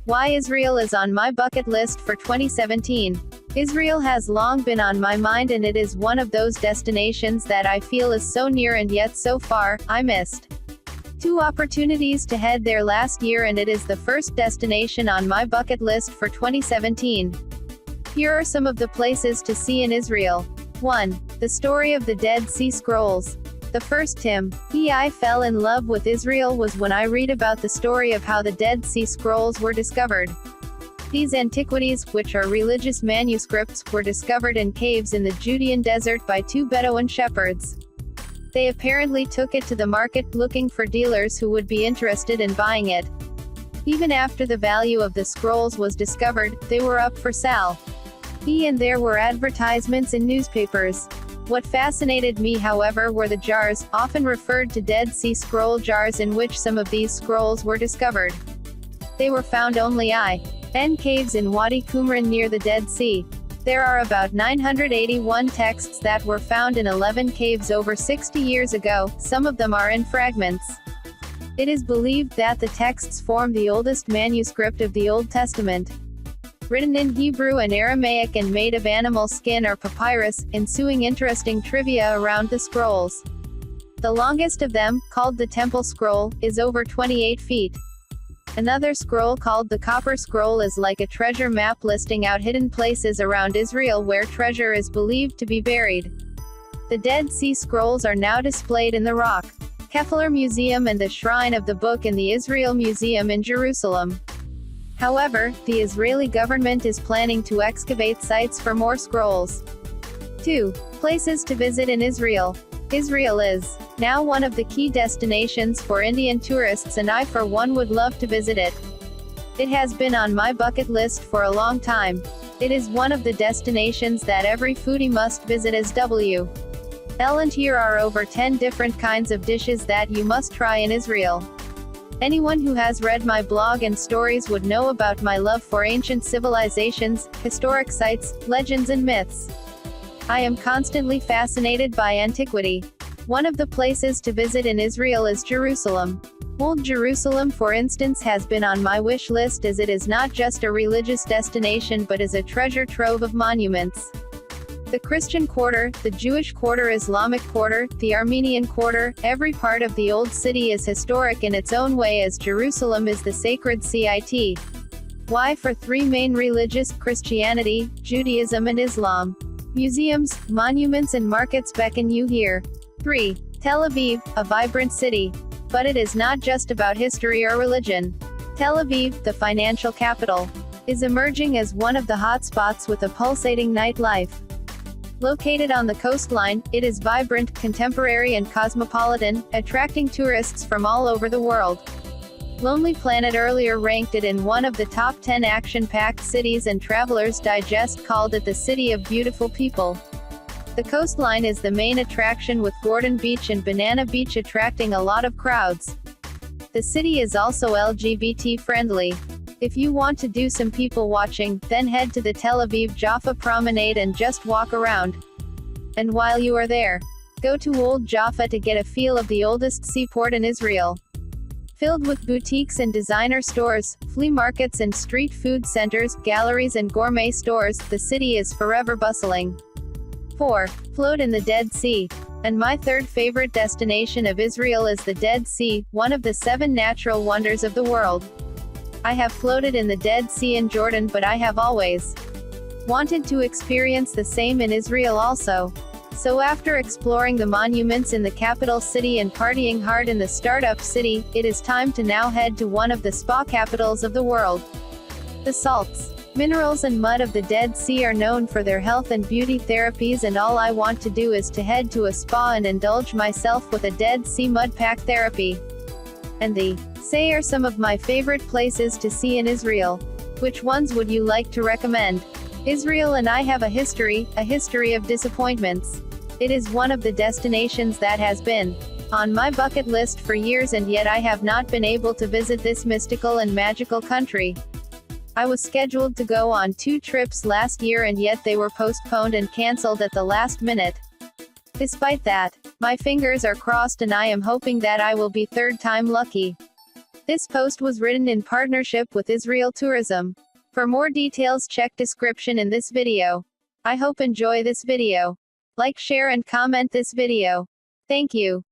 Why Israel is on my bucket list for 2017. Israel has long been on my mind, and it is one of those destinations that I feel is so near and yet so far. I missed 2 opportunities to head there last year, and it is the first destination on my bucket list for 2017. Here are some of the places to see in Israel. 1. The story of the Dead Sea Scrolls. The first time I fell in love with Israel was when I read about the story of how the Dead Sea Scrolls were discovered. These antiquities, which are religious manuscripts, were discovered in caves in the Judean desert by 2 Bedouin shepherds. They apparently took it to the market, looking for dealers who would be interested in buying it. Even after the value of the scrolls was discovered, they were up for sale. And there were advertisements in newspapers. What fascinated me, however, were the jars, often referred to Dead Sea Scroll jars, in which some of these scrolls were discovered. They were found only in caves in Wadi Qumran near the Dead Sea. There are about 981 texts that were found in 11 caves over 60 years ago. Some of them are in fragments. It is believed that the texts form the oldest manuscript of the Old Testament. Written in Hebrew and Aramaic and made of animal skin or papyrus. Ensuing interesting trivia around the scrolls. The longest of them, called the Temple Scroll, is over 28 feet. Another scroll called the Copper Scroll is like a treasure map listing out hidden places around Israel where treasure is believed to be buried. The Dead Sea Scrolls are now displayed in the Rockefeller Museum and the Shrine of the Book in the Israel Museum in Jerusalem. However, the Israeli government is planning to excavate sites for more scrolls. 2. Places to visit in Israel. Israel is now one of the key destinations for Indian tourists, and I for one would love to visit it. It has been on my bucket list for a long time. It is one of the destinations that every foodie must visit as well. And here are over 10 different kinds of dishes that you must try in Israel. Anyone who has read my blog and stories would know about my love for ancient civilizations, historic sites, legends and myths. I am constantly fascinated by antiquity. One of the places to visit in Israel is Jerusalem. Old Jerusalem, for instance, has been on my wish list, as it is not just a religious destination but is a treasure trove of monuments. The Christian Quarter, the Jewish Quarter, Islamic Quarter, the Armenian Quarter, every part of the Old City is historic in its own way, as Jerusalem is the sacred site. Why for 3 main religions: Christianity, Judaism and Islam. Museums, monuments and markets beckon you here. 3. Tel Aviv, a vibrant city. But it is not just about history or religion. Tel Aviv, the financial capital, is emerging as one of the hotspots with a pulsating nightlife. Located on the coastline, it is vibrant, contemporary and cosmopolitan, attracting tourists from all over the world. Lonely Planet earlier ranked it in one of the top 10 action-packed cities, and Travelers Digest called it the city of beautiful people. The coastline is the main attraction, with Gordon Beach and Banana Beach attracting a lot of crowds. The city is also LGBT-friendly. If you want to do some people watching, then head to the Tel Aviv Jaffa Promenade and just walk around. And while you are there, go to Old Jaffa to get a feel of the oldest seaport in Israel. Filled with boutiques and designer stores, flea markets and street food centers, galleries and gourmet stores, the city is forever bustling. 4. Float in the Dead Sea. And my third favorite destination of Israel is the Dead Sea, one of the 7 natural wonders of the world. I have floated in the Dead Sea in Jordan, but I have always wanted to experience the same in Israel also. So after exploring the monuments in the capital city and partying hard in the startup city, it is time to now head to one of the spa capitals of the world. The salts, minerals and mud of the Dead Sea are known for their health and beauty therapies, and all I want to do is to head to a spa and indulge myself with a Dead Sea mud pack therapy. And the say are some of my favorite places to see in Israel. Which ones would you like to recommend? Israel and I have a history of disappointments. It is one of the destinations that has been on my bucket list for years, and yet I have not been able to visit this mystical and magical country. I was scheduled to go on 2 trips last year, and yet they were postponed and cancelled at the last minute. Despite that, my fingers are crossed and I am hoping that I will be third time lucky. This post was written in partnership with Israel Tourism. For more details, check description in this video. I hope enjoy this video. Like, share and comment this video. Thank you.